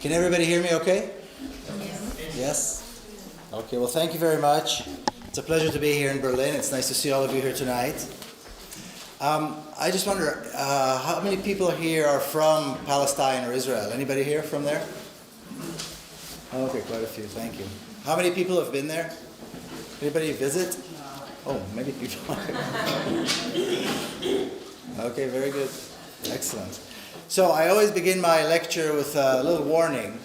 Can everybody hear me okay? Yes? Okay, well, thank you very much. It's a pleasure to be here in Berlin. It's nice to see all of you here tonight. I just wonder, how many people here are from Palestine or Israel? Anybody here from there? Okay, quite a few, thank you. How many people have been there? Anybody visit? Oh, many people. Okay, very good. Excellent. So I always begin my lecture with a little warning.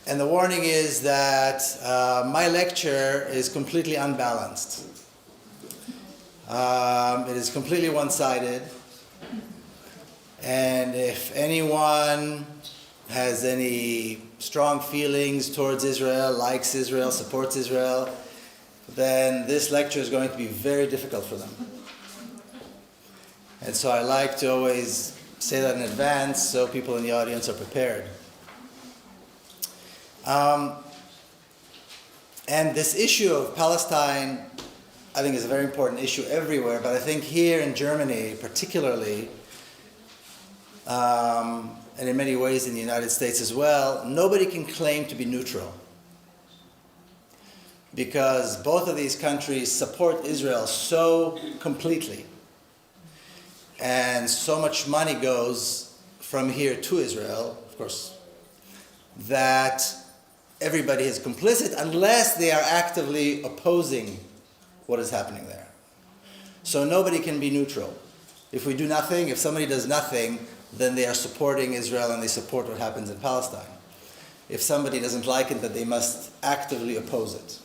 And the warning is that my lecture is completely unbalanced. It is completely one-sided. And if anyone has any strong feelings towards Israel, likes Israel, supports Israel, then this lecture is going to be very difficult for them. And so I like to always say that in advance so people in the audience are prepared. And this issue of Palestine, I think, is a very important issue everywhere, but I think here in Germany particularly, and in many ways in the United States as well, nobody can claim to be neutral. Because both of these countries support Israel so completely. And so much money goes from here to Israel, of course, that everybody is complicit unless they are actively opposing what is happening there. So nobody can be neutral. If we do nothing, if somebody does nothing, then they are supporting Israel and they support what happens in Palestine. If somebody doesn't like it, then they must actively oppose it.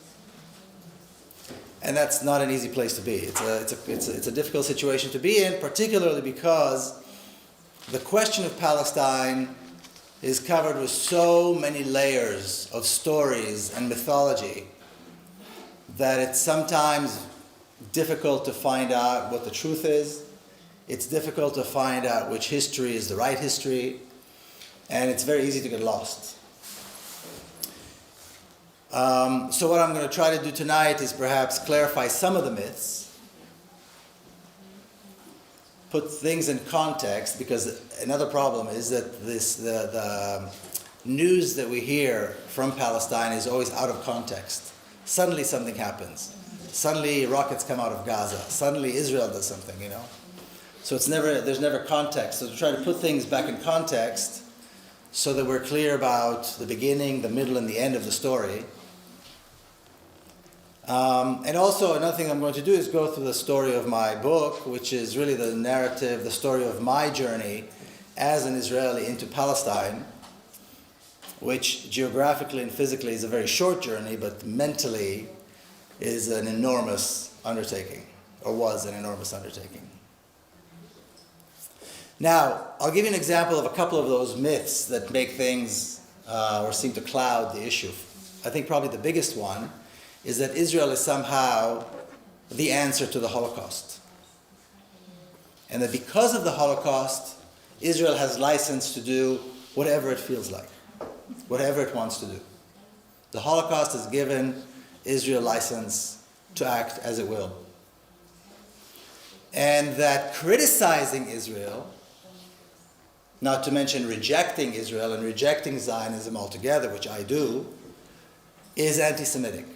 And that's not an easy place to be. It's a difficult situation to be in, particularly because the question of Palestine is covered with so many layers of stories and mythology that it's sometimes difficult to find out what the truth is. It's difficult to find out which history is the right history, and it's very easy to get lost. So what I'm going to try to do tonight is perhaps clarify some of the myths, put things in context, because another problem is that the news that we hear from Palestine is always out of context. Suddenly something happens. Suddenly rockets come out of Gaza. Suddenly Israel does something, you know. So there's never context. So to try to put things back in context so that we're clear about the beginning, the middle, and the end of the story. And also another thing I'm going to do is go through the story of my book, which is really the narrative, the story of my journey as an Israeli into Palestine, which geographically and physically is a very short journey, but mentally is an enormous undertaking, or was an enormous undertaking. Now, I'll give you an example of a couple of those myths that make things, or seem to cloud the issue. I think probably the biggest one is that Israel is somehow the answer to the Holocaust. And that because of the Holocaust, Israel has license to do whatever it feels like, whatever it wants to do. The Holocaust has given Israel license to act as it will. And that criticizing Israel, not to mention rejecting Israel and rejecting Zionism altogether, which I do, is anti-Semitic.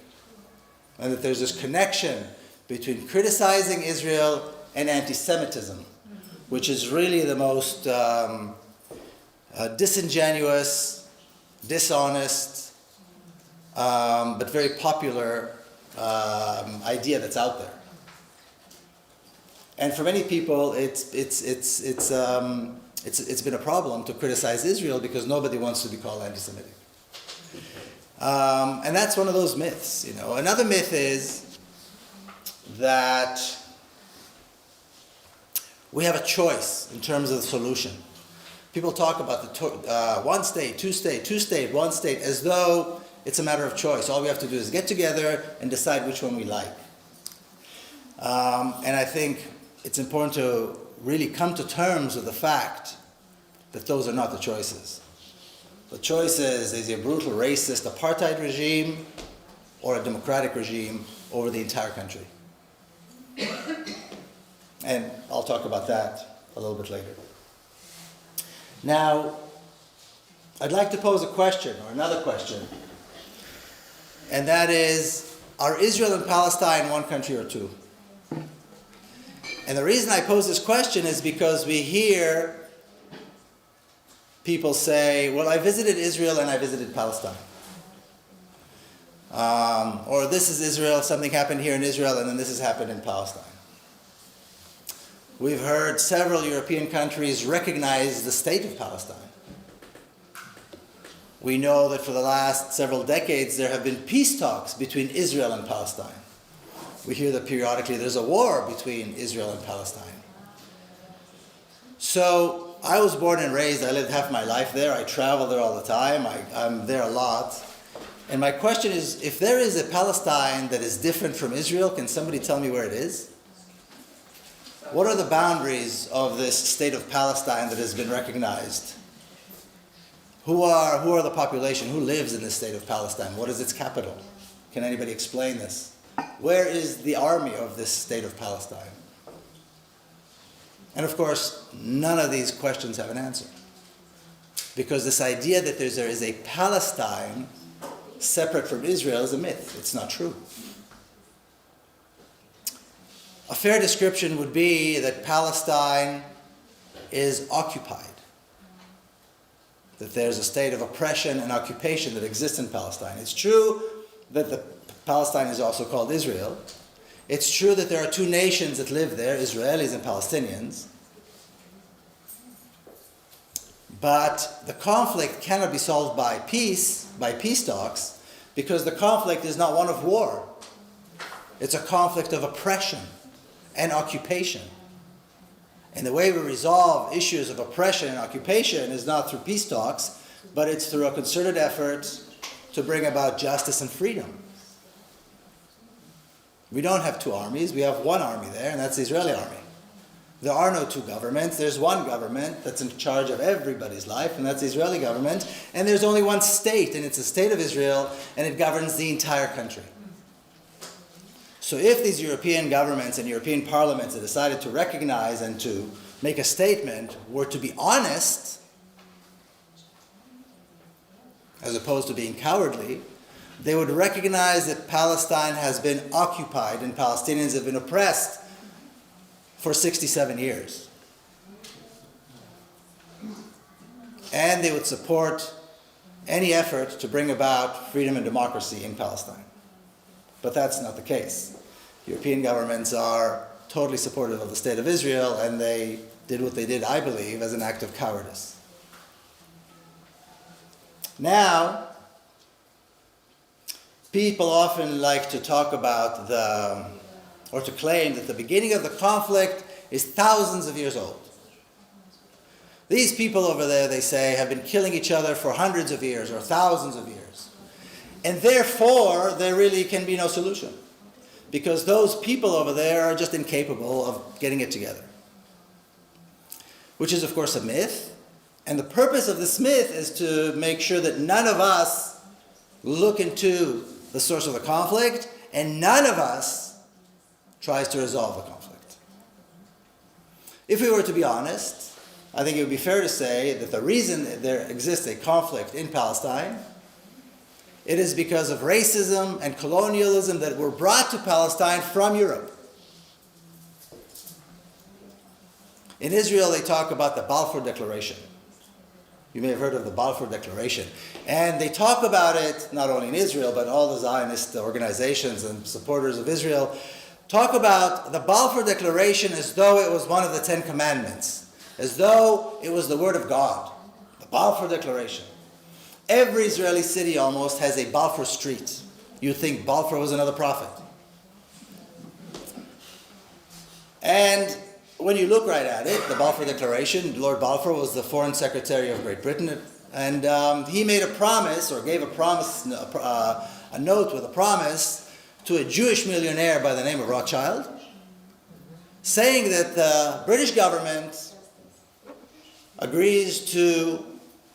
And that there's this connection between criticizing Israel and anti-Semitism, which is really the most disingenuous, dishonest, but very popular idea that's out there. And for many people, it's been a problem to criticize Israel because nobody wants to be called anti-Semitic. And that's one of those myths, you know. Another myth is that we have a choice in terms of the solution. People talk about the one state, two state, one state, as though it's a matter of choice. All we have to do is get together and decide which one we like. And I think it's important to really come to terms with the fact that those are not the choices. The choice is a brutal racist apartheid regime or a democratic regime over the entire country. And I'll talk about that a little bit later. Now, I'd like to pose a question, or another question, and that is, are Israel and Palestine one country or two? And the reason I pose this question is because we hear people say, well, I visited Israel and I visited Palestine. Or this is Israel, something happened here in Israel, and then this has happened in Palestine. We've heard several European countries recognize the state of Palestine. We know that for the last several decades there have been peace talks between Israel and Palestine. We hear that periodically there's a war between Israel and Palestine. So I was born and raised, I lived half my life there, I travel there all the time, I'm there a lot. And my question is, if there is a Palestine that is different from Israel, can somebody tell me where it is? What are the boundaries of this state of Palestine that has been recognized? Who are the population? Who lives in this state of Palestine? What is its capital? Can anybody explain this? Where is the army of this state of Palestine? And of course, none of these questions have an answer. Because this idea that there is a Palestine separate from Israel is a myth. It's not true. A fair description would be that Palestine is occupied. That there's a state of oppression and occupation that exists in Palestine. It's true that Palestine is also called Israel. It's true that there are two nations that live there, Israelis and Palestinians. But the conflict cannot be solved by peace talks, because the conflict is not one of war. It's a conflict of oppression and occupation. And the way we resolve issues of oppression and occupation is not through peace talks, but it's through a concerted effort to bring about justice and freedom. We don't have two armies, we have one army there, and that's the Israeli army. There are no two governments, there's one government that's in charge of everybody's life, and that's the Israeli government, and there's only one state, and it's the state of Israel, and it governs the entire country. So if these European governments and European parliaments that decided to recognize and to make a statement were to be honest, as opposed to being cowardly, they would recognize that Palestine has been occupied and Palestinians have been oppressed for 67 years. And they would support any effort to bring about freedom and democracy in Palestine. But that's not the case. European governments are totally supportive of the state of Israel, and they did what they did, I believe, as an act of cowardice. Now, people often like to talk about or to claim that the beginning of the conflict is thousands of years old. These people over there, they say, have been killing each other for hundreds of years or thousands of years. And therefore, there really can be no solution. Because those people over there are just incapable of getting it together. Which is, of course, a myth. And the purpose of this myth is to make sure that none of us look into the source of the conflict, and none of us tries to resolve the conflict. If we were to be honest, I think it would be fair to say that the reason there exists a conflict in Palestine, it is because of racism and colonialism that were brought to Palestine from Europe. In Israel, they talk about the Balfour Declaration. You may have heard of the Balfour Declaration. And they talk about it, not only in Israel, but all the Zionist organizations and supporters of Israel, talk about the Balfour Declaration as though it was one of the 10 Commandments, as though it was the Word of God, the Balfour Declaration. Every Israeli city almost has a Balfour Street. You'd think Balfour was another prophet. And when you look right at it, the Balfour Declaration, Lord Balfour was the Foreign Secretary of Great Britain, and he made a promise, or gave a promise, a note with a promise to a Jewish millionaire by the name of Rothschild, saying that the British government agrees to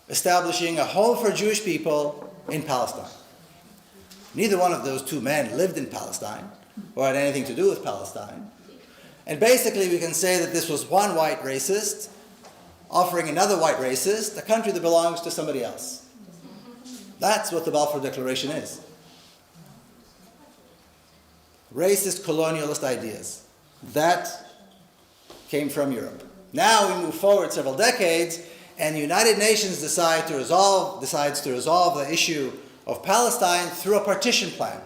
establishing a home for Jewish people in Palestine. Neither one of those two men lived in Palestine or had anything to do with Palestine. And basically we can say that this was one white racist offering another white racist a country that belongs to somebody else. That's what the Balfour Declaration is. Racist, colonialist ideas. That came from Europe. Now we move forward several decades, and the United Nations decides to resolve the issue of Palestine through a partition plan.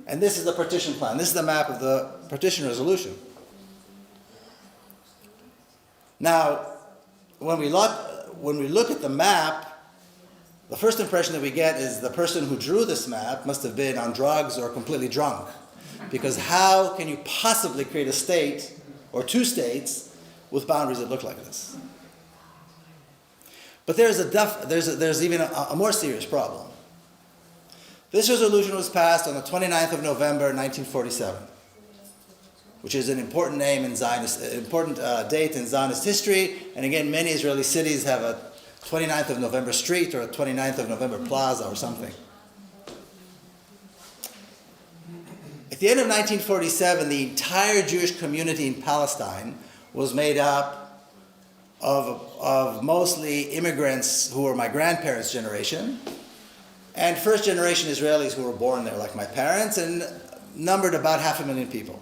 And this is the partition plan. This is the map of the partition resolution. Now, when we look at the map, the first impression that we get is the person who drew this map must have been on drugs or completely drunk. Because how can you possibly create a state or two states with boundaries that look like this? But there's even a more serious problem. This resolution was passed on the 29th of November, 1947, which is an important name in Zionist, important date in Zionist history. And again, many Israeli cities have a 29th of November street or a 29th of November plaza or something. At the end of 1947, the entire Jewish community in Palestine was made up of mostly immigrants who were my grandparents' generation, and first-generation Israelis who were born there, like my parents, and numbered about 500,000 people.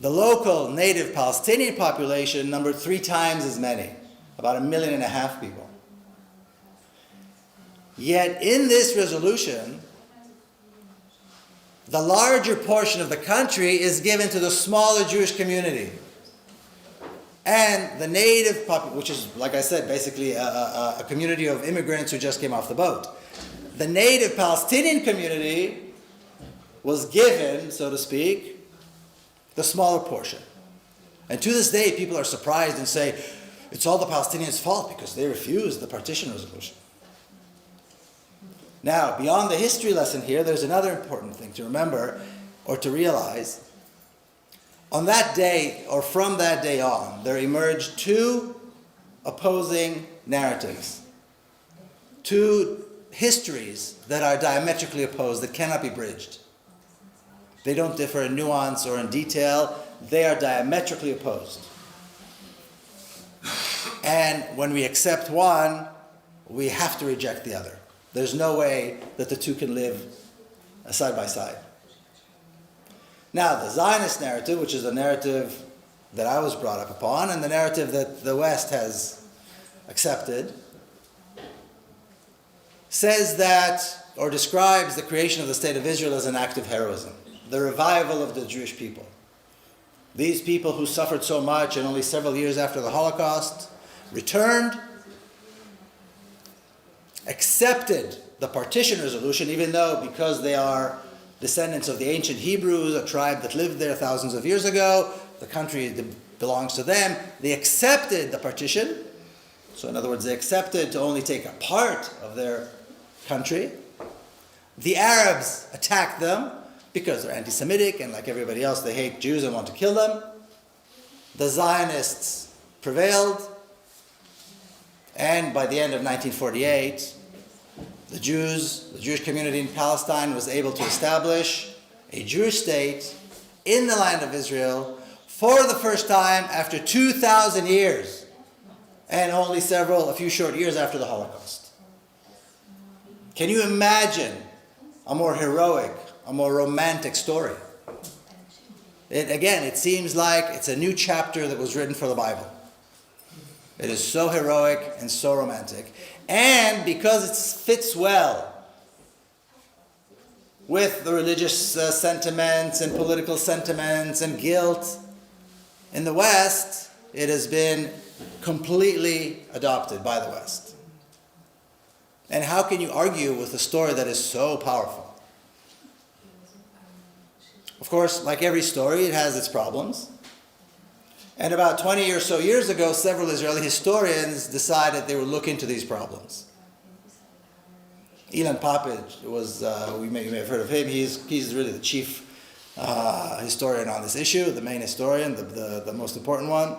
The local native Palestinian population numbered 3 times as many, about 1.5 million people. Yet in this resolution, the larger portion of the country is given to the smaller Jewish community. And the native population, which is, like I said, basically a community of immigrants who just came off the boat. The native Palestinian community was given, so to speak, the smaller portion. And to this day, people are surprised and say, it's all the Palestinians' fault because they refused the partition resolution. Now, beyond the history lesson here, there's another important thing to remember or to realize. On that day, or from that day on, there emerged 2 opposing narratives. 2 histories that are diametrically opposed, that cannot be bridged. They don't differ in nuance or in detail. They are diametrically opposed. And when we accept one, we have to reject the other. There's no way that the 2 can live side by side. Now, the Zionist narrative, which is the narrative that I was brought up upon, and the narrative that the West has accepted, says that, or describes the creation of the State of Israel as an act of heroism, the revival of the Jewish people. These people who suffered so much and only several years after the Holocaust returned, accepted the partition resolution, even though because they are descendants of the ancient Hebrews, a tribe that lived there thousands of years ago, the country belongs to them. They accepted the partition. So in other words, they accepted to only take a part of their country. The Arabs attacked them because they're anti-Semitic, and like everybody else, they hate Jews and want to kill them. The Zionists prevailed, and by the end of 1948, the Jewish community in Palestine was able to establish a Jewish state in the land of Israel for the first time after 2,000 years, and only a few short years after the Holocaust. Can you imagine a more heroic, a more romantic story? It seems like it's a new chapter that was written for the Bible. It is so heroic and so romantic. And because it fits well with the religious sentiments and political sentiments and guilt in the West, it has been completely adopted by the West. And how can you argue with a story that is so powerful? Of course, like every story, it has its problems. And about 20 or so years ago, several Israeli historians decided they would look into these problems. Ilan Papaj was, you may have heard of him. He's really the chief historian on this issue, the main historian, the most important one.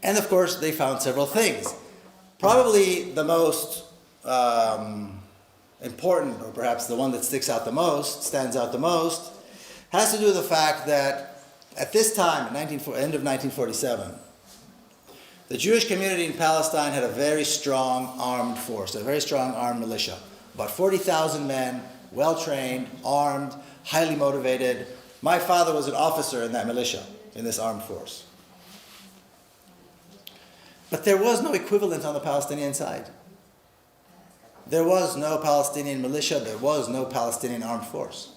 And of course, they found several things. Probably the most important, or perhaps the one that stands out the most, has to do with the fact that at this time, end of 1947, The Jewish community in Palestine had a very strong armed force, a very strong armed militia. About 40,000 men, well-trained, armed, highly motivated. My father was an officer in that militia, in this armed force. But there was no equivalent on the Palestinian side. There was no Palestinian militia, there was no Palestinian armed force.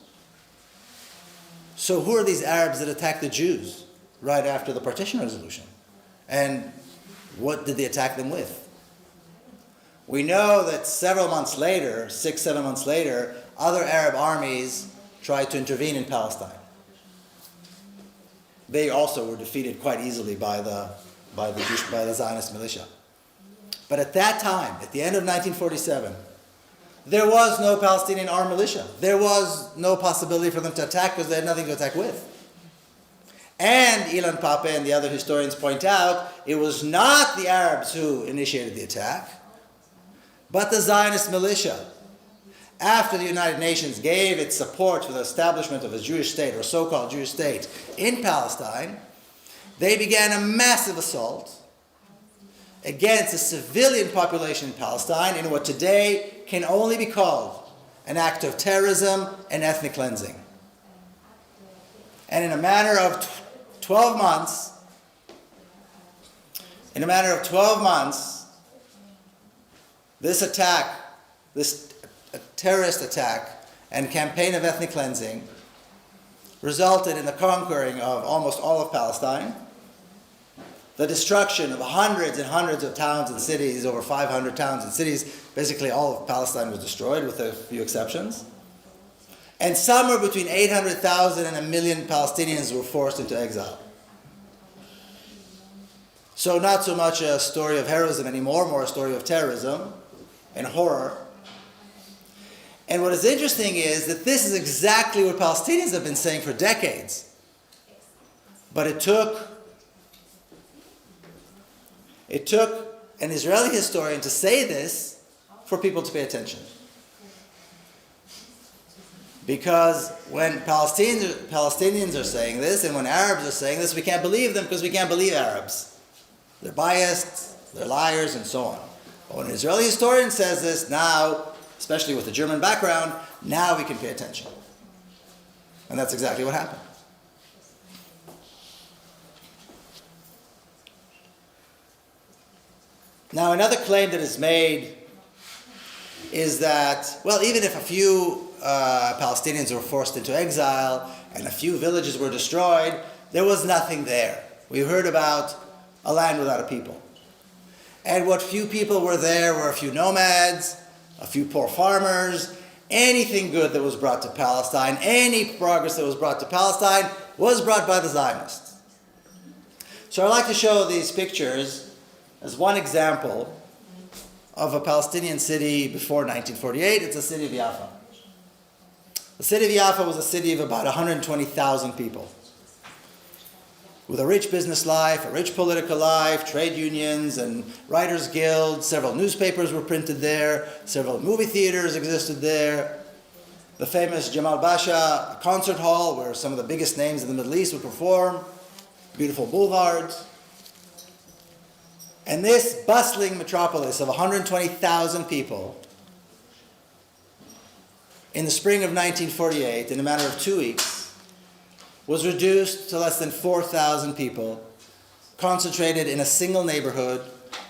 So who are these Arabs that attacked the Jews right after the partition resolution? And what did they attack them with? We know that several months later, 6-7 months later, other Arab armies tried to intervene in Palestine. They also were defeated quite easily by the Zionist militia. But at that time, at the end of 1947, there was no Palestinian armed militia. There was no possibility for them to attack because they had nothing to attack with. And Ilan Pape and the other historians point out, it was not the Arabs who initiated the attack, but the Zionist militia. After the United Nations gave its support for the establishment of a Jewish state, or so-called Jewish state, in Palestine, they began a massive assault against the civilian population in Palestine in what today can only be called an act of terrorism and ethnic cleansing. And in a matter of 12 months, this attack, this terrorist attack and campaign of ethnic cleansing resulted in the conquering of almost all of Palestine, the destruction of hundreds and hundreds of towns and cities, over 500 towns and cities. Basically all of Palestine was destroyed with a few exceptions. And somewhere between 800,000 and 1 million Palestinians were forced into exile. So not so much a story of heroism anymore, more a story of terrorism and horror. And what is interesting is that this is exactly what Palestinians have been saying for decades. But it took an Israeli historian to say this for people to pay attention. Because when Palestinians are saying this, and when Arabs are saying this, we can't believe them because we can't believe Arabs. They're biased, they're liars, and so on. But when an Israeli historian says this, now, especially with the German background, now we can pay attention. And that's exactly what happened. Now, another claim that is made is that, well, even if a few Palestinians were forced into exile and a few villages were destroyed, there was nothing there. We heard about a land without a people. And what few people were there were a few nomads, a few poor farmers. Anything good that was brought to Palestine, any progress that was brought to Palestine was brought by the Zionists. So I'd like to show these pictures as one example of a Palestinian city before 1948. It's the city of Jaffa. The city of Jaffa was a city of about 120,000 people, with a rich business life, a rich political life, trade unions and writers' guilds. Several newspapers were printed there. Several movie theaters existed there. The famous Jamal Basha concert hall, where some of the biggest names in the Middle East would perform. Beautiful boulevards. And this bustling metropolis of 120,000 people, in the spring of 1948, in a matter of 2 weeks, was reduced to less than 4,000 people, concentrated in a single neighborhood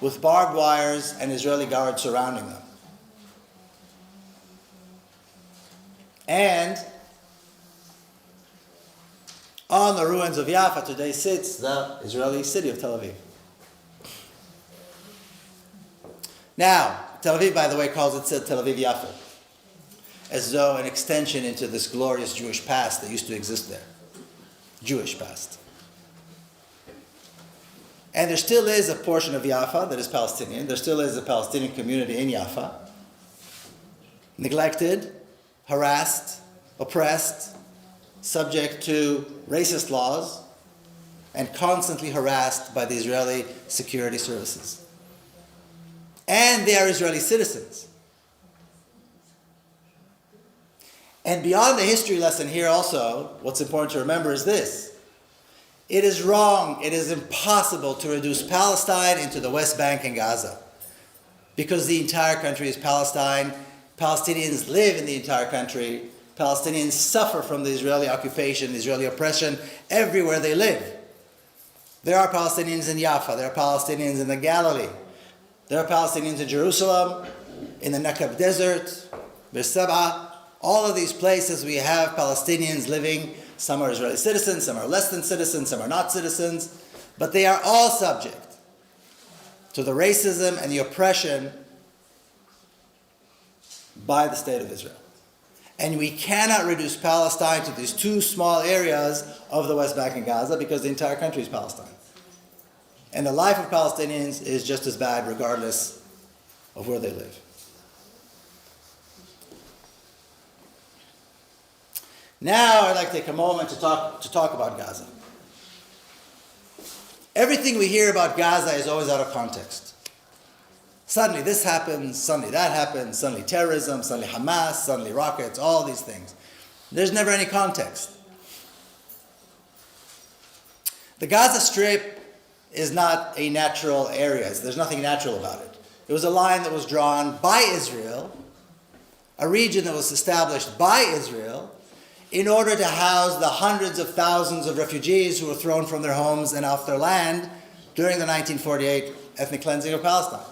with barbed wires and Israeli guards surrounding them. And on the ruins of Jaffa today sits the Israeli city of Tel Aviv. Now, Tel Aviv, by the way, calls itself Tel Aviv Yafo, as though an extension into this glorious Jewish past that used to exist there. Jewish past. And there still is a portion of Jaffa that is Palestinian. There still is a Palestinian community in Jaffa. Neglected, harassed, oppressed, subject to racist laws, and constantly harassed by the Israeli security services. And they are Israeli citizens. And beyond the history lesson here also, what's important to remember is this. It is wrong, it is impossible to reduce Palestine into the West Bank and Gaza. Because the entire country is Palestine. Palestinians live in the entire country. Palestinians suffer from the Israeli occupation, the Israeli oppression, everywhere they live. There are Palestinians in Jaffa, there are Palestinians in the Galilee, there are Palestinians in Jerusalem, in the Nakba desert, Bersab'a. All of these places we have Palestinians living. Some are Israeli citizens, some are less than citizens, some are not citizens, but they are all subject to the racism and the oppression by the State of Israel. And we cannot reduce Palestine to these two small areas of the West Bank and Gaza because the entire country is Palestine. And the life of Palestinians is just as bad regardless of where they live. Now I'd like to take a moment to talk about Gaza. Everything we hear about Gaza is always out of context. Suddenly this happens, suddenly that happens, suddenly terrorism, suddenly Hamas, suddenly rockets, all these things. There's never any context. The Gaza Strip is not a natural area. There's nothing natural about it. It was a line that was drawn by Israel, a region that was established by Israel, in order to house the hundreds of thousands of refugees who were thrown from their homes and off their land during the 1948 ethnic cleansing of Palestine.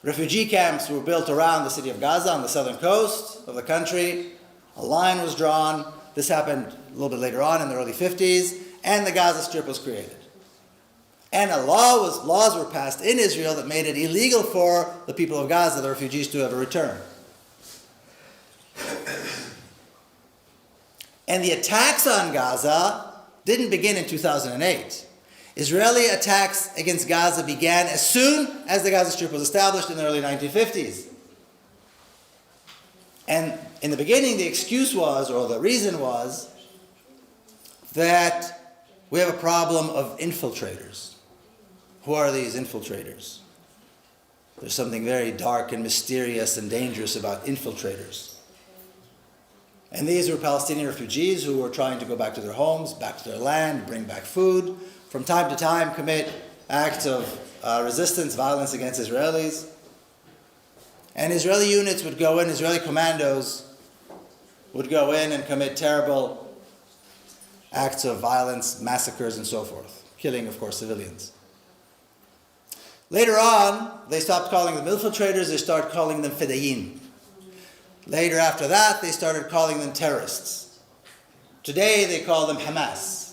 Refugee camps were built around the city of Gaza on the southern coast of the country. A line was drawn. This happened a little bit later on in the early 50s, and the Gaza Strip was created. And laws were passed in Israel that made it illegal for the people of Gaza, the refugees, to ever return. And the attacks on Gaza didn't begin in 2008. Israeli attacks against Gaza began as soon as the Gaza Strip was established in the early 1950s. And in the beginning, the excuse was, or the reason was, that we have a problem of infiltrators. Who are these infiltrators? There's something very dark and mysterious and dangerous about infiltrators. And these were Palestinian refugees who were trying to go back to their homes, back to their land, bring back food, from time to time commit acts of resistance, violence against Israelis. And Israeli units would go in, Israeli commandos would go in and commit terrible acts of violence, massacres, and so forth, killing, of course, civilians. Later on, they stopped calling them infiltrators, they started calling them fedayeen. Later after that, they started calling them terrorists. Today, they call them Hamas.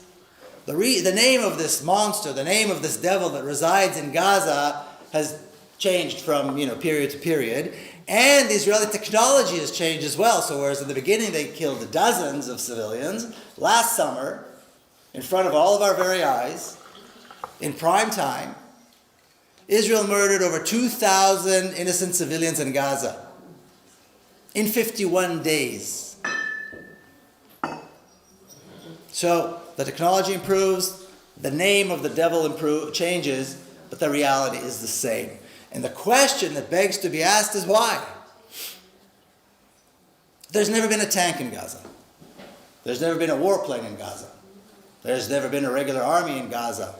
The name of this monster, the name of this devil that resides in Gaza has changed from period to period. And the Israeli technology has changed as well. So whereas in the beginning they killed dozens of civilians, last summer, in front of all of our very eyes, in prime time, Israel murdered over 2,000 innocent civilians in Gaza in 51 days. So the technology improves, the name of the devil changes, but the reality is the same. And the question that begs to be asked is why? There's never been a tank in Gaza. There's never been a warplane in Gaza. There's never been a regular army in Gaza.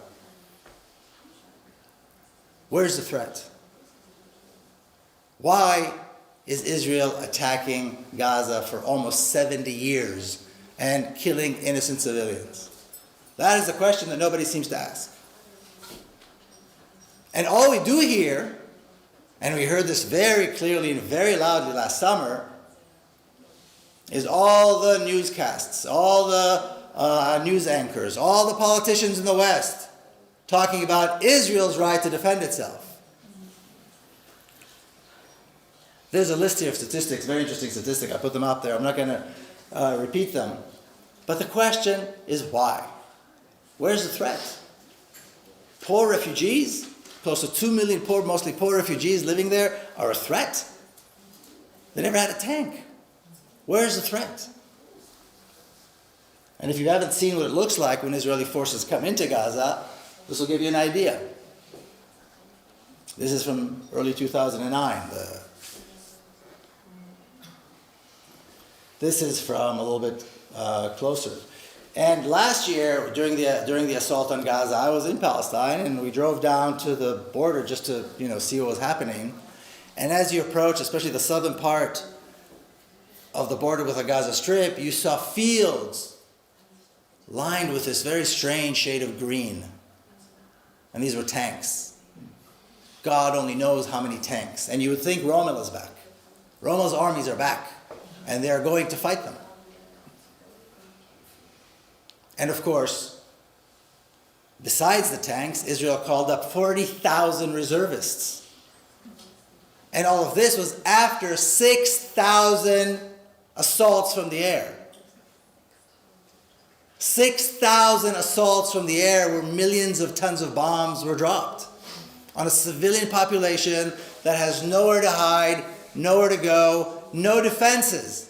Where's the threat? Why is Israel attacking Gaza for almost 70 years and killing innocent civilians? That is the question that nobody seems to ask. And all we do here, and we heard this very clearly and very loudly last summer, is all the newscasts, all the news anchors, all the politicians in the West talking about Israel's right to defend itself. There's a list here of statistics, very interesting statistics. I put them up there. I'm not going to repeat them. But the question is why? Where's the threat? Poor refugees, close to 2 million poor, mostly poor refugees living there, are a threat? They never had a tank. Where's the threat? And if you haven't seen what it looks like when Israeli forces come into Gaza, this will give you an idea. This is from early 2009. This is from a little bit closer. And last year, during the assault on Gaza, I was in Palestine, and we drove down to the border just to see what was happening. And as you approach, especially the southern part of the border with the Gaza Strip, you saw fields lined with this very strange shade of green. And these were tanks. God only knows how many tanks. And you would think Rommel is back. Rommel's armies are back, and they are going to fight them. And of course, besides the tanks, Israel called up 40,000 reservists. And all of this was after 6,000 assaults from the air. 6,000 assaults from the air where millions of tons of bombs were dropped on a civilian population that has nowhere to hide, nowhere to go, no defenses.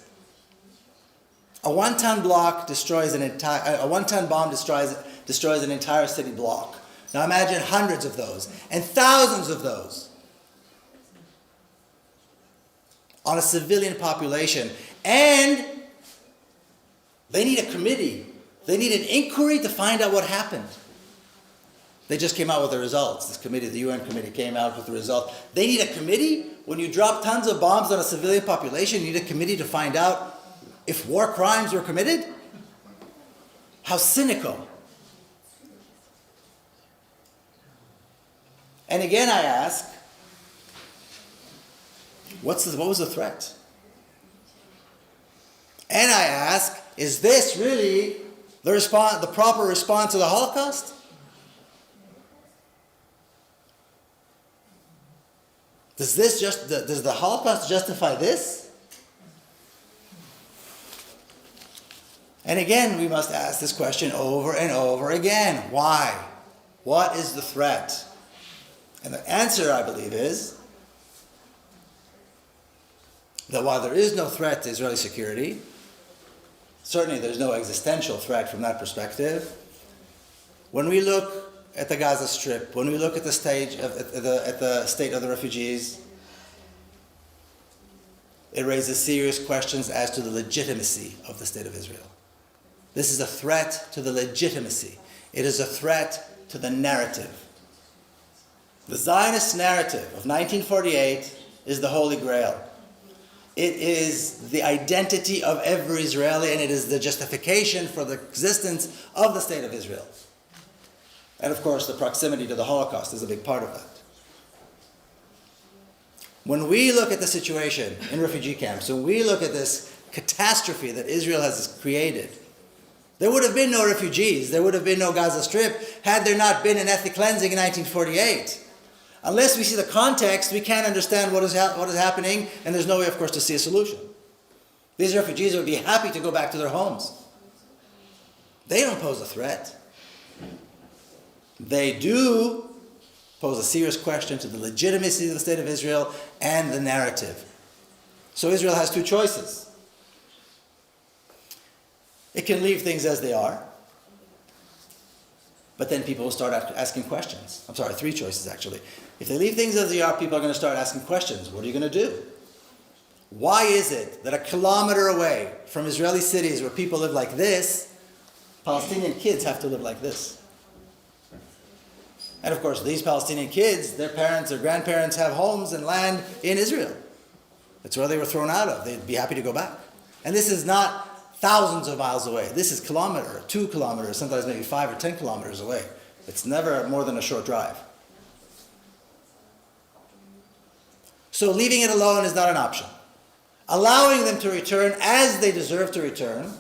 A 1-ton block destroys a 1-ton bomb destroys an entire city block. Now imagine hundreds of those and thousands of those on a civilian population. And they need a committee. They need an inquiry to find out what happened. They just came out with the results. This committee, the UN committee, came out with the results. They need a committee? When you drop tons of bombs on a civilian population, you need a committee to find out if war crimes were committed? How cynical. And again I ask, what was the threat? And I ask, is this really the proper response to the Holocaust? Does the Holocaust justify this? And again, we must ask this question over and over again. Why? What is the threat? And the answer, I believe, is that while there is no threat to Israeli security, certainly there's no existential threat from that perspective, when we look at the Gaza Strip, when we look at the state of the refugees, it raises serious questions as to the legitimacy of the State of Israel. This is a threat to the legitimacy. It is a threat to the narrative. The Zionist narrative of 1948 is the Holy Grail. It is the identity of every Israeli, and it is the justification for the existence of the State of Israel. And of course, the proximity to the Holocaust is a big part of that. When we look at the situation in refugee camps, when we look at this catastrophe that Israel has created, there would have been no refugees, there would have been no Gaza Strip had there not been an ethnic cleansing in 1948. Unless we see the context, we can't understand what is happening, and there's no way, of course, to see a solution. These refugees would be happy to go back to their homes. They don't pose a threat. They do pose a serious question to the legitimacy of the State of Israel and the narrative. So Israel has two choices. It can leave things as they are, but then people will start asking questions. I'm sorry, three choices actually. If they leave things as they are, people are going to start asking questions. What are you going to do? Why is it that a kilometer away from Israeli cities where people live like this, Palestinian kids have to live like this? And of course, these Palestinian kids, their parents or grandparents have homes and land in Israel. That's where they were thrown out of. They'd be happy to go back. And this is not thousands of miles away. This is 2 kilometers, sometimes maybe 5 or 10 kilometers away. It's never more than a short drive. So leaving it alone is not an option. Allowing them to return as they deserve to return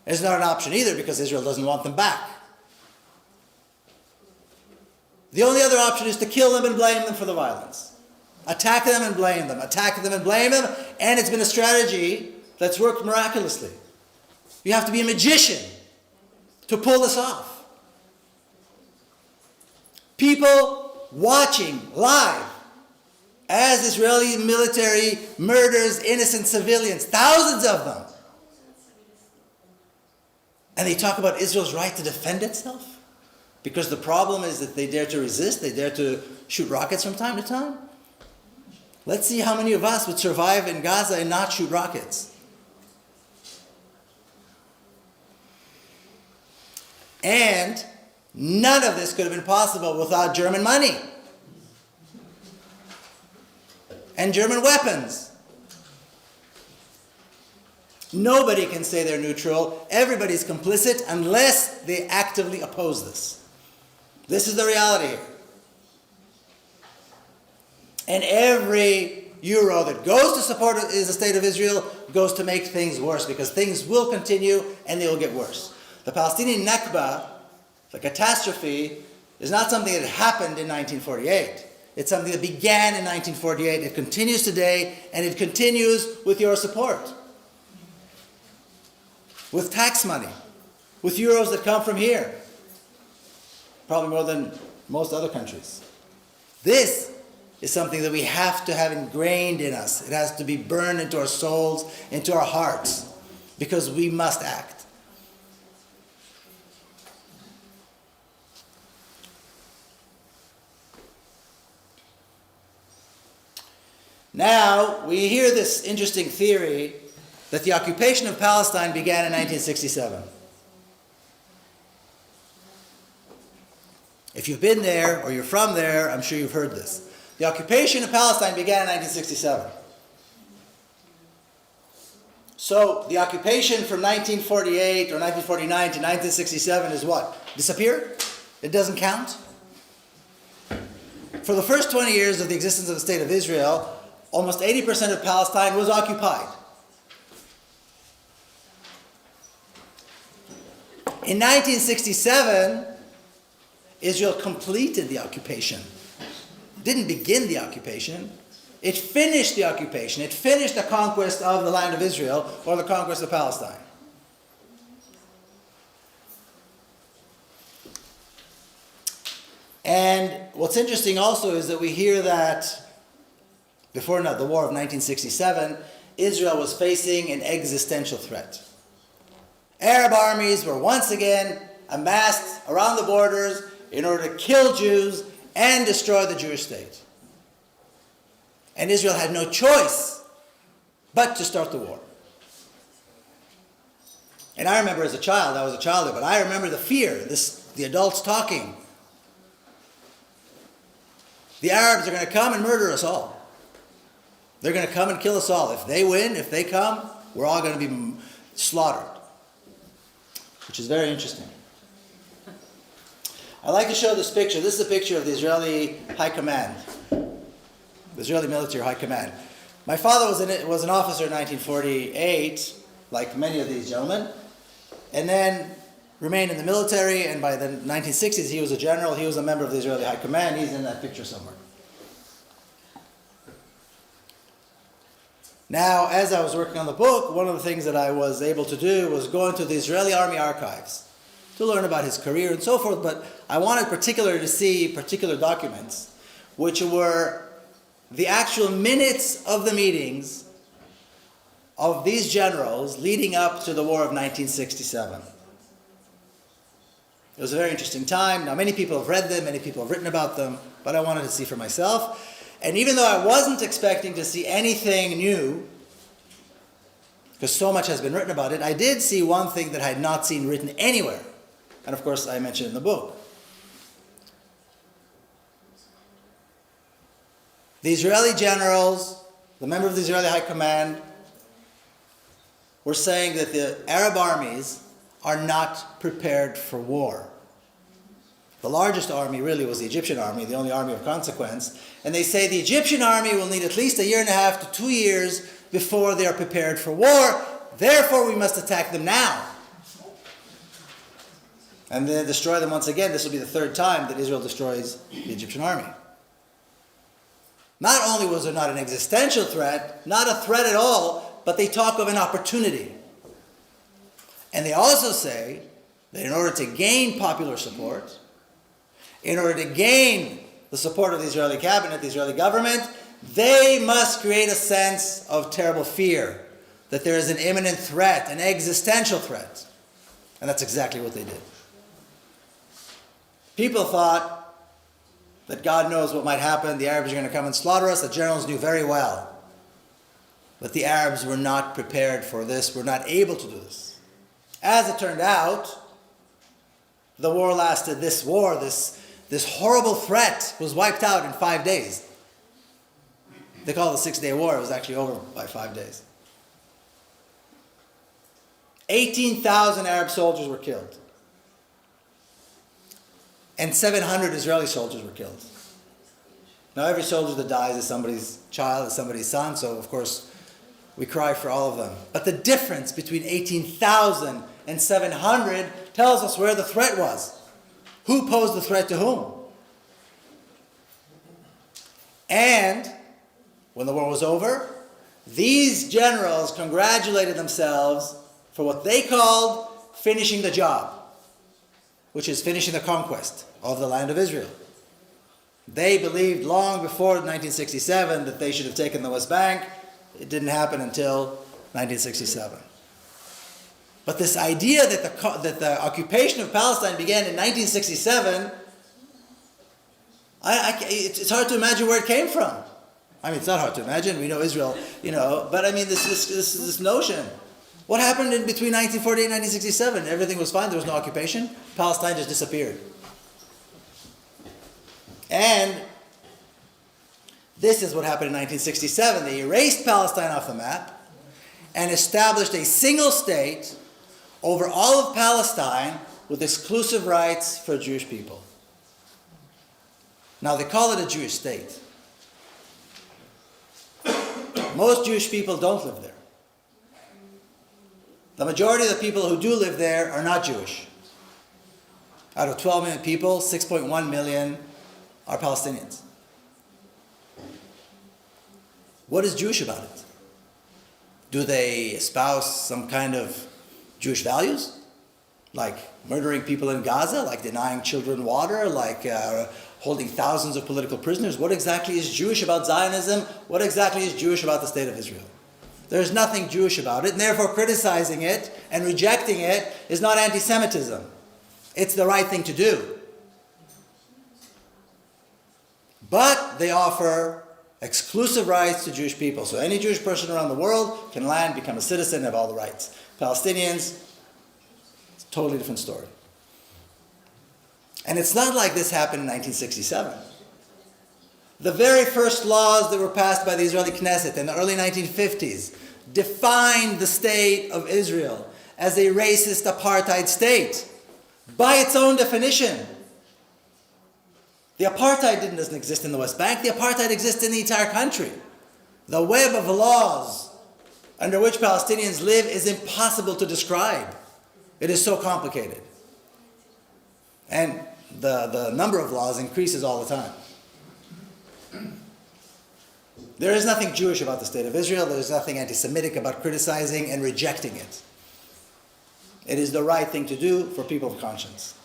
is not an option either, because Israel doesn't want them back. The only other option is to kill them and blame them for the violence. Attack them and blame them. Attack them and blame them. And it's been a strategy that's worked miraculously. You have to be a magician to pull this off. People watching live as Israeli military murders innocent civilians, thousands of them. And they talk about Israel's right to defend itself. Because the problem is that they dare to resist, they dare to shoot rockets from time to time. Let's see how many of us would survive in Gaza and not shoot rockets. And none of this could have been possible without German money and German weapons. Nobody can say they're neutral. Everybody's complicit unless they actively oppose this. This is the reality here. And every euro that goes to support the state of Israel goes to make things worse, because things will continue and they will get worse. The Palestinian Nakba, the catastrophe, is not something that happened in 1948. It's something that began in 1948. It continues today, and it continues with your support. With tax money, with euros that come from here. Probably more than most other countries. This is something that we have to have ingrained in us. It has to be burned into our souls, into our hearts, because we must act. Now, we hear this interesting theory that the occupation of Palestine began in 1967. If you've been there or you're from there, I'm sure you've heard this. The occupation of Palestine began in 1967. So the occupation from 1948 or 1949 to 1967 is what? Disappear? It doesn't count? For the first 20 years of the existence of the State of Israel, almost 80% of Palestine was occupied. In 1967, Israel completed the occupation. It didn't begin the occupation. It finished the occupation. It finished the conquest of the land of Israel, or the conquest of Palestine. And what's interesting also is that we hear that before the war of 1967, Israel was facing an existential threat. Arab armies were once again amassed around the borders in order to kill Jews and destroy the Jewish state. And Israel had no choice but to start the war. And I remember as a child, I was a child there, but I remember the fear, the adults talking. The Arabs are going to come and murder us all. They're going to come and kill us all. If they win, if they come, we're all going to be slaughtered. Which is very interesting. I like to show this picture. This is a picture of the Israeli High Command, the Israeli Military High Command. My father was an officer in 1948, like many of these gentlemen, and then remained in the military, and by the 1960s he was a general. He was a member of the Israeli High Command. He's in that picture somewhere. Now, as I was working on the book, one of the things that I was able to do was go into the Israeli Army archives to learn about his career and so forth, but I wanted particularly to see particular documents, which were the actual minutes of the meetings of these generals leading up to the war of 1967. It was a very interesting time. Now, many people have read them, many people have written about them, but I wanted to see for myself. And even though I wasn't expecting to see anything new, because so much has been written about it, I did see one thing that I had not seen written anywhere. And of course, I mentioned in the book. The Israeli generals, the member of the Israeli High Command, were saying that the Arab armies are not prepared for war. The largest army really was the Egyptian army, the only army of consequence. And they say the Egyptian army will need at least 1.5 to 2 years before they are prepared for war. Therefore, we must attack them now. And then destroy them once again. This will be the third time that Israel destroys the Egyptian army. Not only was there not an existential threat, not a threat at all, but they talk of an opportunity. And they also say that in order to gain popular support, in order to gain the support of the Israeli cabinet, the Israeli government, they must create a sense of terrible fear, that there is an imminent threat, an existential threat. And that's exactly what they did. People thought that God knows what might happen. The Arabs are going to come and slaughter us. The generals knew very well. But the Arabs were not prepared for this, were not able to do this. As it turned out, the war lasted, this horrible threat was wiped out in 5 days. They call it the 6-day war. It was actually over by 5 days. 18,000 Arab soldiers were killed. And 700 Israeli soldiers were killed. Now every soldier that dies is somebody's child, is somebody's son, so of course we cry for all of them. But the difference between 18,000 and 700 tells us where the threat was. Who posed the threat to whom? And when the war was over, these generals congratulated themselves for what they called finishing the job, which is finishing the conquest of the land of Israel. They believed long before 1967 that they should have taken the West Bank. It didn't happen until 1967. But this idea that the occupation of Palestine began in 1967, it's hard to imagine where it came from. I mean, it's not hard to imagine. We know Israel, but I mean, this notion. What happened in between 1948 and 1967? Everything was fine. There was no occupation. Palestine just disappeared. And this is what happened in 1967. They erased Palestine off the map and established a single state over all of Palestine with exclusive rights for Jewish people. Now they call it a Jewish state. Most Jewish people don't live there. The majority of the people who do live there are not Jewish. Out of 12 million people, 6.1 million are Palestinians. What is Jewish about it? Do they espouse some kind of Jewish values? Like murdering people in Gaza, like denying children water, like holding thousands of political prisoners? What exactly is Jewish about Zionism? What exactly is Jewish about the State of Israel? There's nothing Jewish about it, and therefore criticizing it and rejecting it is not anti-Semitism. It's the right thing to do. But they offer exclusive rights to Jewish people. So any Jewish person around the world can land, become a citizen, have all the rights. Palestinians, it's a totally different story. And it's not like this happened in 1967. The very first laws that were passed by the Israeli Knesset in the early 1950s defined the state of Israel as a racist apartheid state by its own definition. The apartheid doesn't exist in the West Bank. The apartheid exists in the entire country. The web of laws under which Palestinians live is impossible to describe. It is so complicated. And the number of laws increases all the time. There is nothing Jewish about the State of Israel. There is nothing anti-Semitic about criticizing and rejecting it. It is the right thing to do for people of conscience.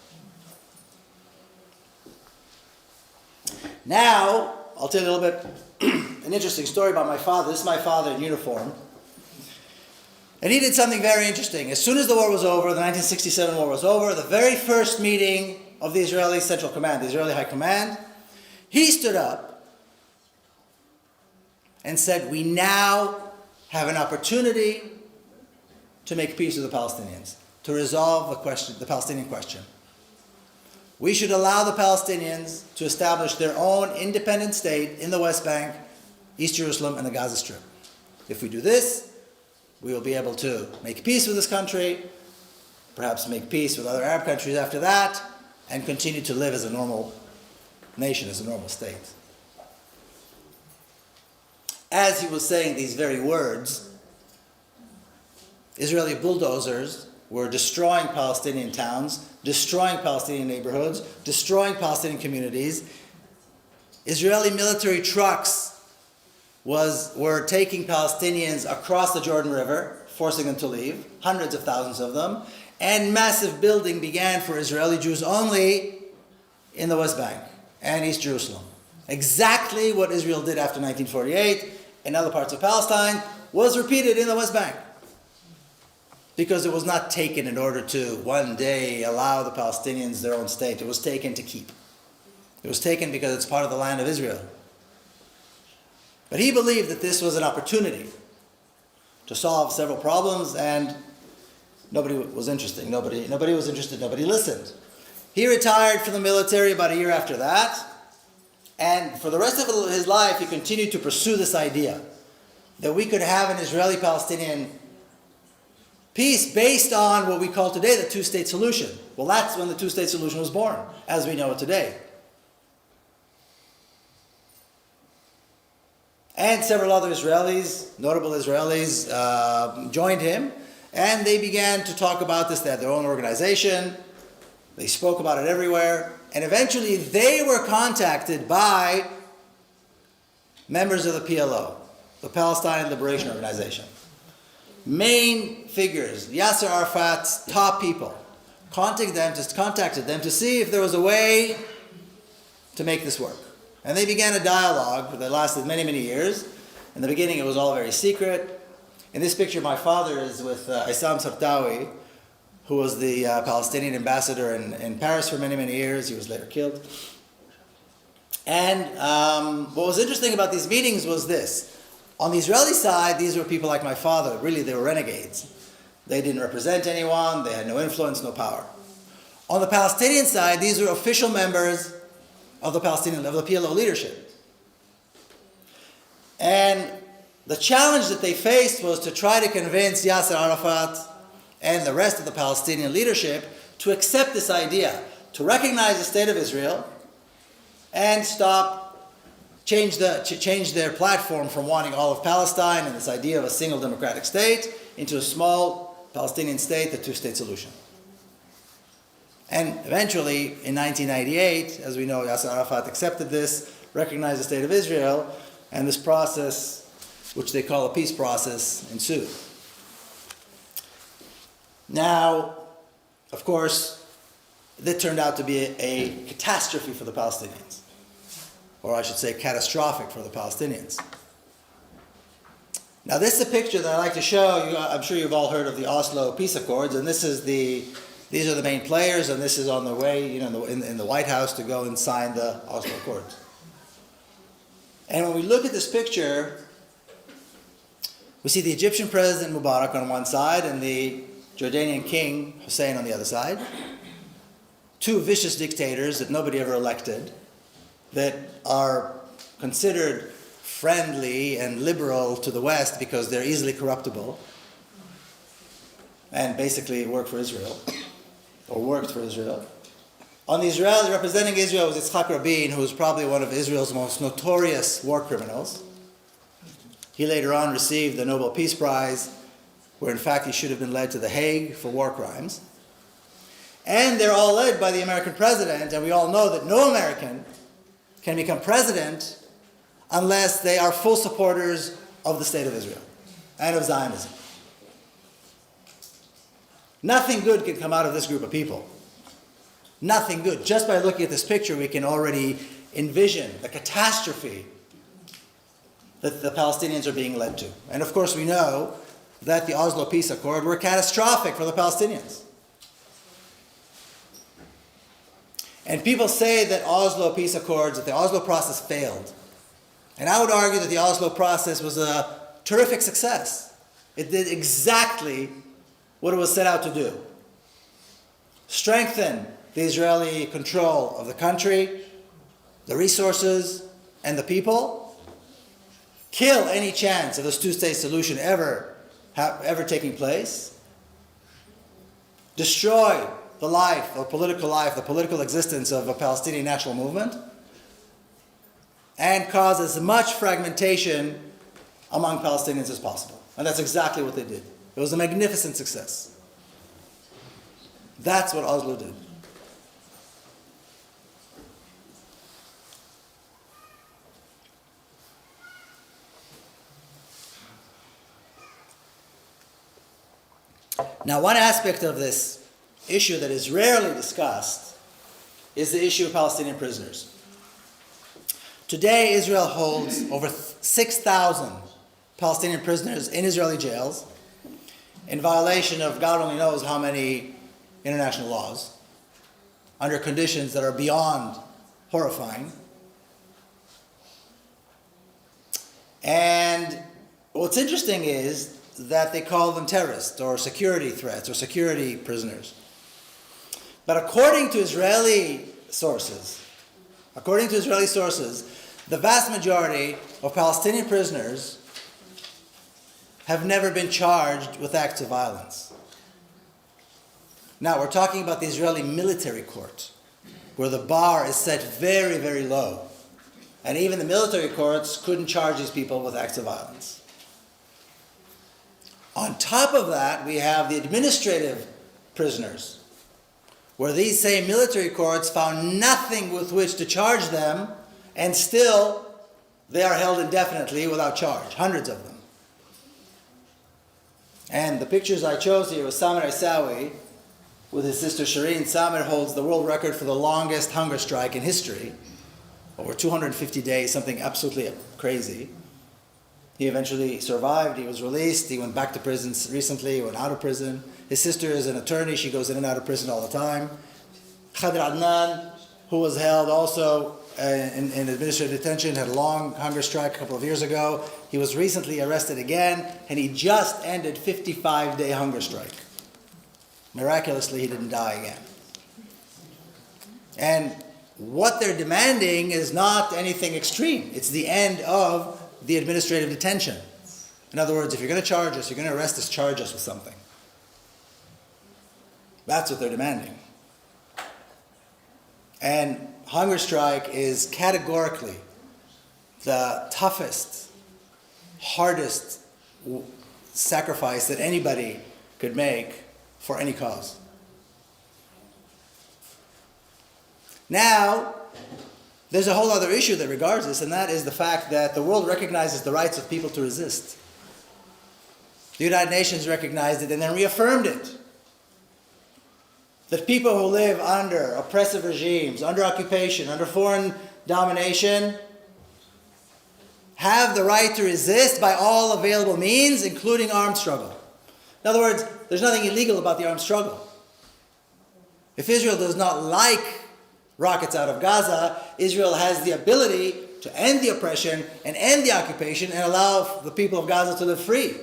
Now, I'll tell you a little bit, an interesting story about my father. This is my father in uniform. And he did something very interesting. As soon as the war was over, the 1967 war was over, the very first meeting of the Israeli Central Command, the Israeli High Command, he stood up and said, we now have an opportunity to make peace with the Palestinians, to resolve the Palestinian question. We should allow the Palestinians to establish their own independent state in the West Bank, East Jerusalem, and the Gaza Strip. If we do this, we will be able to make peace with this country, perhaps make peace with other Arab countries after that, and continue to live as a normal nation, as a normal state. As he was saying these very words, Israeli bulldozers were destroying Palestinian towns, destroying Palestinian neighborhoods, destroying Palestinian communities. Israeli military trucks were taking Palestinians across the Jordan River, forcing them to leave, hundreds of thousands of them, and massive building began for Israeli Jews only in the West Bank and East Jerusalem. Exactly what Israel did after 1948 in other parts of Palestine was repeated in the West Bank. Because it was not taken in order to one day allow the Palestinians their own state. It was taken to keep. It was taken because it's part of the land of Israel. But he believed that this was an opportunity to solve several problems, and nobody was interested. Nobody was interested. Nobody listened. He retired from the military about a year after that, and for the rest of his life he continued to pursue this idea that we could have an Israeli-Palestinian peace based on what we call today the two-state solution. Well, that's when the two-state solution was born, as we know it today. And several other Israelis, notable Israelis, joined him, and they began to talk about this. They had their own organization. They spoke about it everywhere. And eventually they were contacted by members of the PLO, the Palestine Liberation Organization. Main figures, Yasser Arafat's top people, contacted them to see if there was a way to make this work. And they began a dialogue that lasted many, many years. In the beginning, it was all very secret. In this picture, my father is with Issam Sartawi, who was the Palestinian ambassador in Paris for many, many years. He was later killed. And what was interesting about these meetings was this. On the Israeli side, these were people like my father. Really, they were renegades. They didn't represent anyone. They had no influence, no power. On the Palestinian side, these were official members of the PLO leadership. And the challenge that they faced was to try to convince Yasser Arafat and the rest of the Palestinian leadership to accept this idea, to recognize the state of Israel and change their platform from wanting all of Palestine and this idea of a single democratic state into a small Palestinian state, the two-state solution. And eventually, in 1998, as we know, Yasser Arafat accepted this, recognized the state of Israel, and this process, which they call a peace process, ensued. Now, of course, that turned out to be a catastrophe for the Palestinians. Or I should say catastrophic for the Palestinians. Now this is a picture that I like to show you. I'm sure you've all heard of the Oslo Peace Accords, and these are the main players, and this is on the way, in the White House to go and sign the Oslo Accords. And when we look at this picture, we see the Egyptian President Mubarak on one side and the Jordanian King Hussein on the other side. Two vicious dictators that nobody ever elected, that are considered friendly and liberal to the West because they're easily corruptible and basically work for Israel, or worked for Israel. On the Israel, representing Israel was Yitzhak Rabin, who was probably one of Israel's most notorious war criminals. He later on received the Nobel Peace Prize, where in fact he should have been led to The Hague for war crimes. And they're all led by the American president, and we all know that no American can become president unless they are full supporters of the state of Israel and of Zionism. Nothing good can come out of this group of people. Nothing good. Just by looking at this picture, we can already envision the catastrophe that the Palestinians are being led to. And of course we know that the Oslo Peace Accord were catastrophic for the Palestinians. And people say that Oslo Peace Accords, that the Oslo process failed. And I would argue that the Oslo process was a terrific success. It did exactly what it was set out to do. Strengthen the Israeli control of the country, the resources, and the people. Kill any chance of this two-state solution ever taking place. Destroy the life, the political existence of a Palestinian national movement, and cause as much fragmentation among Palestinians as possible. And that's exactly what they did. It was a magnificent success. That's what Oslo did. Now, one aspect of this issue that is rarely discussed is the issue of Palestinian prisoners. Today, Israel holds over 6,000 Palestinian prisoners in Israeli jails in violation of God only knows how many international laws, under conditions that are beyond horrifying. And what's interesting is that they call them terrorists or security threats or security prisoners. But according to Israeli sources, the vast majority of Palestinian prisoners have never been charged with acts of violence. Now, we're talking about the Israeli military court, where the bar is set very, very low. And even the military courts couldn't charge these people with acts of violence. On top of that, we have the administrative prisoners, where these same military courts found nothing with which to charge them, and still they are held indefinitely without charge, hundreds of them. And the pictures I chose here was Samer Isawi with his sister Shireen. Samer holds the world record for the longest hunger strike in history, over 250 days, something absolutely crazy. He eventually survived, he was released, he went back to prison recently, he went out of prison. His sister is an attorney, she goes in and out of prison all the time. Khadir Adnan, who was held also in administrative detention, had a long hunger strike a couple of years ago. He was recently arrested again, and he just ended 55-day hunger strike. Miraculously, he didn't die again. And what they're demanding is not anything extreme. It's the end of the administrative detention. In other words, if you're going to charge us, you're going to arrest us, charge us with something. That's what they're demanding. And hunger strike is categorically the toughest, hardest sacrifice that anybody could make for any cause. Now, there's a whole other issue that regards this, and that is the fact that the world recognizes the rights of people to resist. The United Nations recognized it and then reaffirmed it. That people who live under oppressive regimes, under occupation, under foreign domination, have the right to resist by all available means, including armed struggle. In other words, there's nothing illegal about the armed struggle. If Israel does not like rockets out of Gaza, Israel has the ability to end the oppression and end the occupation and allow the people of Gaza to live free.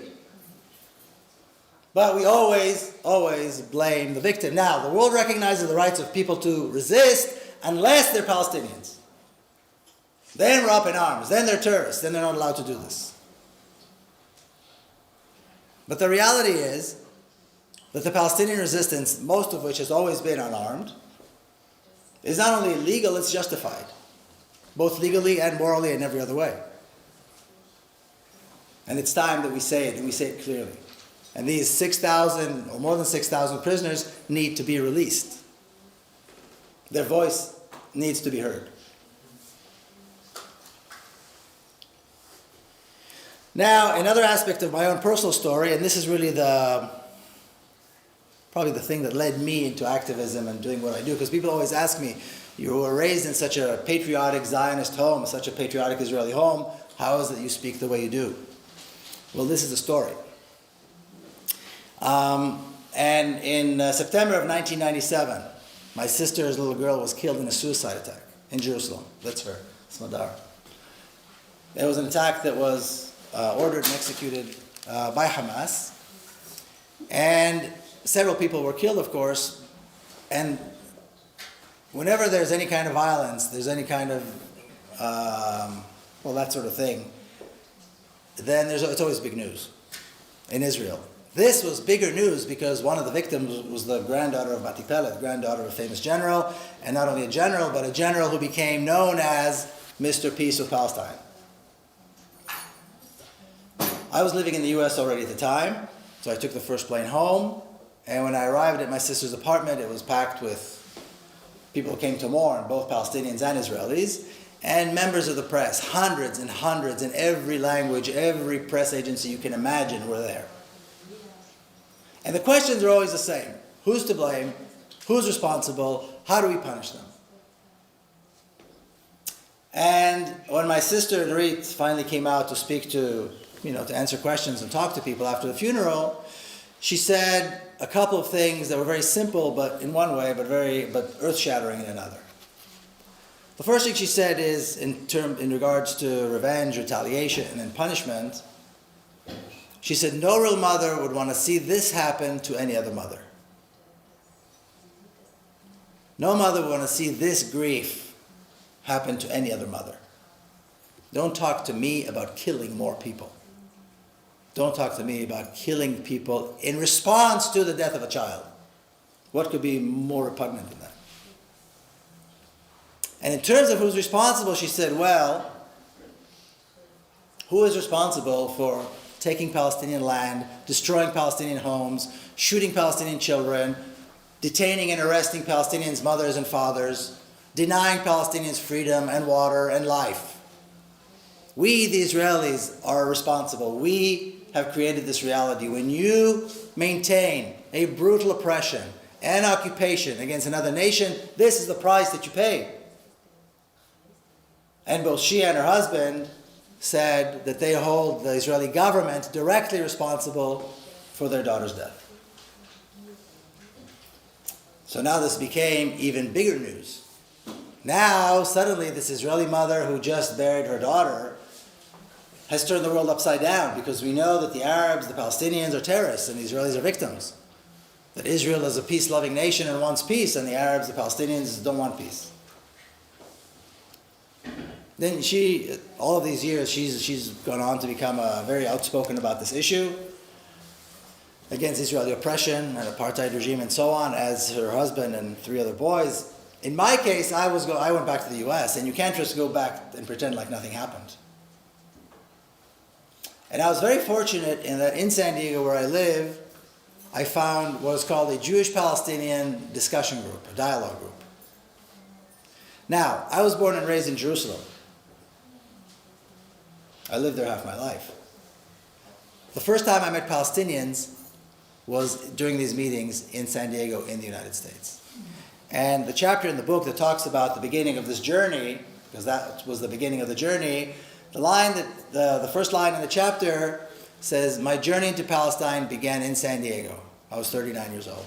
But we always blame the victim. Now, the world recognizes the rights of people to resist unless they're Palestinians. Then we're up in arms. Then they're terrorists. Then they're not allowed to do this. But the reality is that the Palestinian resistance, most of which has always been unarmed, is not only legal, it's justified. Both legally and morally and every other way. And it's time that we say it, and we say it clearly. And these 6,000 or more than 6,000 prisoners need to be released. Their voice needs to be heard. Now, another aspect of my own personal story, and this is really probably the thing that led me into activism and doing what I do, because people always ask me, you were raised in such a patriotic Zionist home, such a patriotic Israeli home, how is it you speak the way you do? Well, this is the story. And in September of 1997, my sister's little girl was killed in a suicide attack in Jerusalem. That's her, Smadar. It was an attack that was ordered and executed by Hamas. And several people were killed, of course. And whenever there's any kind of violence, there's any kind of, that sort of thing, then it's always big news in Israel. This was bigger news because one of the victims was the granddaughter of Matti Peled, granddaughter of a famous general, and not only a general, but a general who became known as Mr. Peace of Palestine. I was living in the US already at the time, so I took the first plane home, and when I arrived at my sister's apartment, it was packed with people who came to mourn, both Palestinians and Israelis, and members of the press, hundreds and hundreds in every language, every press agency you can imagine were there. And the questions are always the same. Who's to blame? Who's responsible? How do we punish them? And when my sister Dorit finally came out to speak to answer questions and talk to people after the funeral, she said a couple of things that were very simple, but in one way, but earth-shattering in another. The first thing she said is in regards to revenge, retaliation, and punishment. She said, no real mother would want to see this happen to any other mother. No mother would want to see this grief happen to any other mother. Don't talk to me about killing more people. Don't talk to me about killing people in response to the death of a child. What could be more repugnant than that? And in terms of who's responsible, she said, well, who is responsible for taking Palestinian land, destroying Palestinian homes, shooting Palestinian children, detaining and arresting Palestinians' mothers and fathers, denying Palestinians freedom and water and life? We, the Israelis, are responsible. We have created this reality. When you maintain a brutal oppression and occupation against another nation, this is the price that you pay. And both she and her husband said that they hold the Israeli government directly responsible for their daughter's death. So now this became even bigger news. Now, suddenly, this Israeli mother who just buried her daughter has turned the world upside down, because we know that the Arabs, the Palestinians are terrorists and the Israelis are victims. That Israel is a peace-loving nation and wants peace, and the Arabs, the Palestinians, don't want peace. Then she, all of these years, she's gone on to become very outspoken about this issue against Israeli oppression and apartheid regime and so on, as her husband and 3 other boys. In my case, I went back to the U.S., and you can't just go back and pretend like nothing happened. And I was very fortunate in that in San Diego, where I live, I found what is called a Jewish-Palestinian discussion group, a dialogue group. Now, I was born and raised in Jerusalem. I lived there half my life. The first time I met Palestinians was during these meetings in San Diego in the United States. And the chapter in the book that talks about the beginning of this journey, because that was the beginning of the journey, the first line in the chapter says, "My journey into Palestine began in San Diego. I was 39 years old."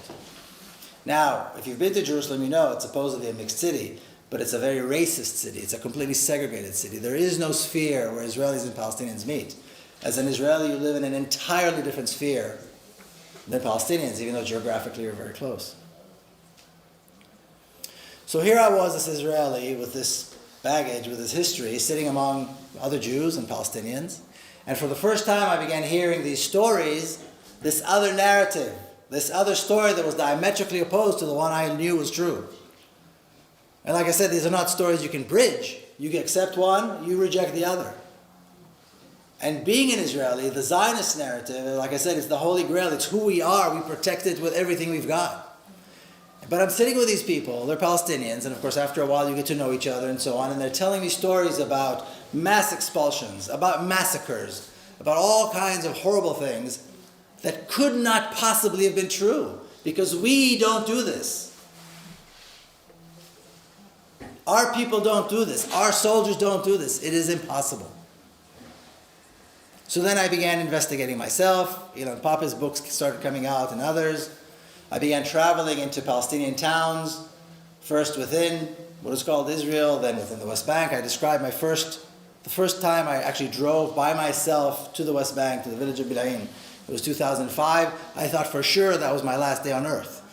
Now, if you've been to Jerusalem, you know it's supposedly a mixed city, but it's a very racist city. It's a completely segregated city. There is no sphere where Israelis and Palestinians meet. As an Israeli, you live in an entirely different sphere than Palestinians, even though geographically you're very close. So here I was, this Israeli, with this baggage, with this history, sitting among other Jews and Palestinians. And for the first time, I began hearing these stories, this other narrative, this other story that was diametrically opposed to the one I knew was true. And like I said, these are not stories you can bridge. You can accept one, you reject the other. And being an Israeli, the Zionist narrative, like I said, it's the Holy Grail. It's who we are. We protect it with everything we've got. But I'm sitting with these people, they're Palestinians, and of course after a while you get to know each other and so on, and they're telling me stories about mass expulsions, about massacres, about all kinds of horrible things that could not possibly have been true, because we don't do this. Our people don't do this. Our soldiers don't do this. It is impossible. So then I began investigating myself. Papa's books started coming out and others. I began traveling into Palestinian towns, first within what is called Israel, then within the West Bank. I described the first time I actually drove by myself to the West Bank, to the village of Berlim. It was 2005. I thought for sure that was my last day on earth.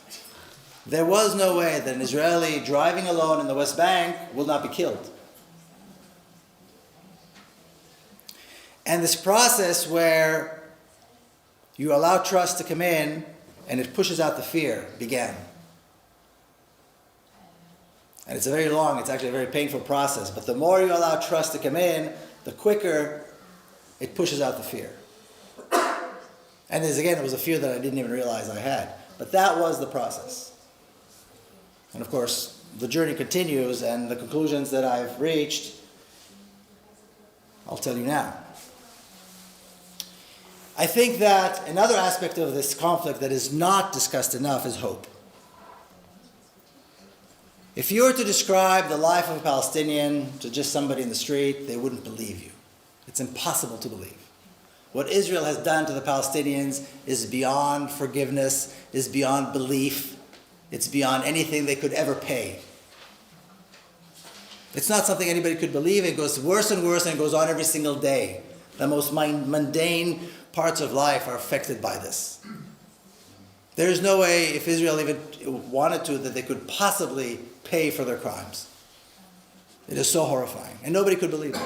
There was no way that an Israeli driving alone in the West Bank will not be killed. And this process where you allow trust to come in and it pushes out the fear began. And it's actually a very painful process, but the more you allow trust to come in, the quicker it pushes out the fear. And it was a fear that I didn't even realize I had. But that was the process. And of course, the journey continues, and the conclusions that I've reached, I'll tell you now. I think that another aspect of this conflict that is not discussed enough is hope. If you were to describe the life of a Palestinian to just somebody in the street, they wouldn't believe you. It's impossible to believe. What Israel has done to the Palestinians is beyond forgiveness, is beyond belief. It's beyond anything they could ever pay. It's not something anybody could believe. It goes worse and worse, and it goes on every single day. The most mundane parts of life are affected by this. There is no way, if Israel even wanted to, that they could possibly pay for their crimes. It is so horrifying, and nobody could believe it.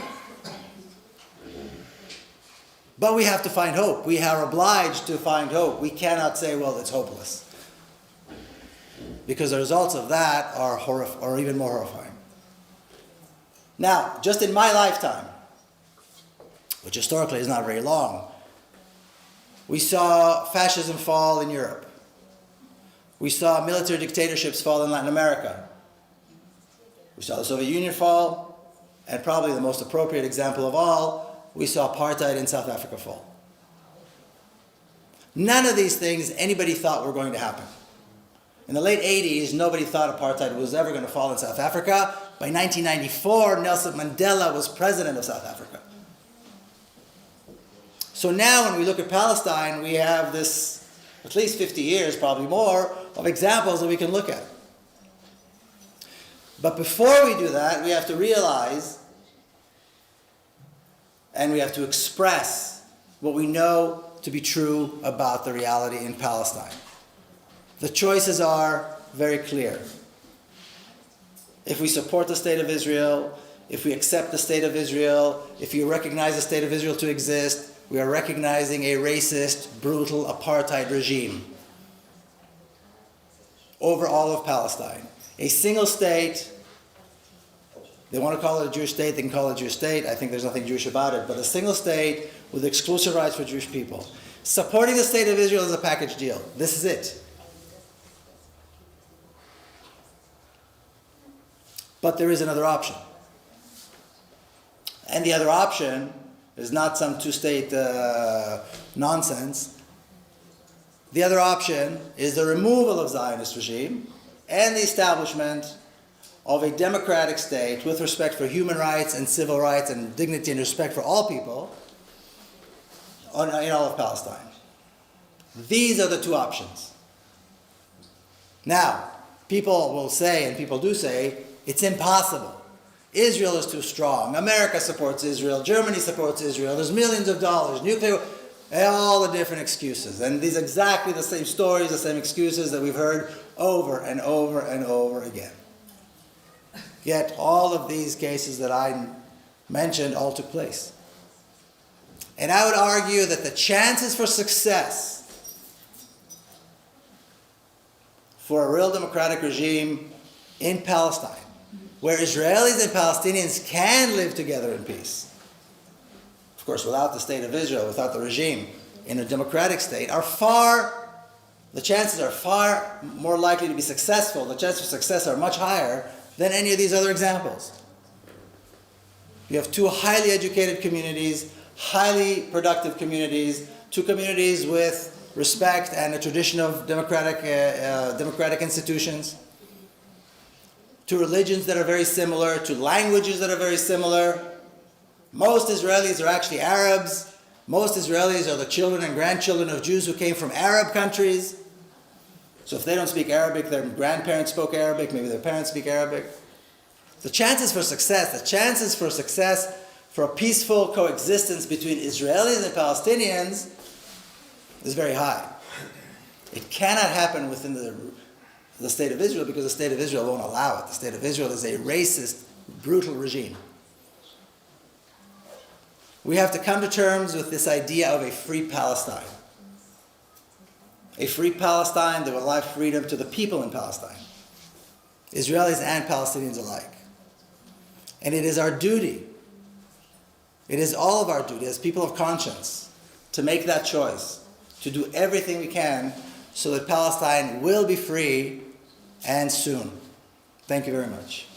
But we have to find hope. We are obliged to find hope. We cannot say, well, it's hopeless. Because the results of that are even more horrifying. Now, just in my lifetime, which historically is not very long, we saw fascism fall in Europe. We saw military dictatorships fall in Latin America. We saw the Soviet Union fall, and probably the most appropriate example of all, we saw apartheid in South Africa fall. None of these things anybody thought were going to happen. In the late 80s, nobody thought apartheid was ever going to fall in South Africa. By 1994, Nelson Mandela was president of South Africa. So now when we look at Palestine, we have this, at least 50 years, probably more, of examples that we can look at. But before we do that, we have to realize and we have to express what we know to be true about the reality in Palestine. The choices are very clear. If we support the State of Israel, if we accept the State of Israel, if you recognize the State of Israel to exist, we are recognizing a racist, brutal apartheid regime over all of Palestine. A single state. They want to call it a Jewish state, they can call it a Jewish state. I think there's nothing Jewish about it, but a single state with exclusive rights for Jewish people. Supporting the State of Israel is a package deal. This is it. But there is another option. And the other option is not some two-state nonsense. The other option is the removal of Zionist regime and the establishment of a democratic state with respect for human rights and civil rights and dignity and respect for all people in all of Palestine. These are the two options. Now, people will say, and people do say, it's impossible. Israel is too strong. America supports Israel. Germany supports Israel. There's millions of dollars. Nuclear, all the different excuses. And these are exactly the same stories, the same excuses that we've heard over and over and over again. Yet all of these cases that I mentioned all took place. And I would argue that the chances for success for a real democratic regime in Palestine, where Israelis and Palestinians can live together in peace, of course without the State of Israel, without the regime, in a democratic state, the chances are far more likely to be successful, the chances of success are much higher than any of these other examples. You have two highly educated communities, highly productive communities, two communities with respect and a tradition of democratic institutions, two religions that are very similar, two languages that are very similar. Most Israelis are actually Arabs. Most Israelis are the children and grandchildren of Jews who came from Arab countries. So if they don't speak Arabic, their grandparents spoke Arabic, maybe their parents speak Arabic. The chances for success for a peaceful coexistence between Israelis and Palestinians is very high. It cannot happen within the State of Israel because the State of Israel won't allow it. The State of Israel is a racist, brutal regime. We have to come to terms with this idea of a free Palestine. A free Palestine that will allow freedom to the people in Palestine, Israelis and Palestinians alike. And it is our duty, it is all of our duty as people of conscience to make that choice, to do everything we can so that Palestine will be free and soon. Thank you very much.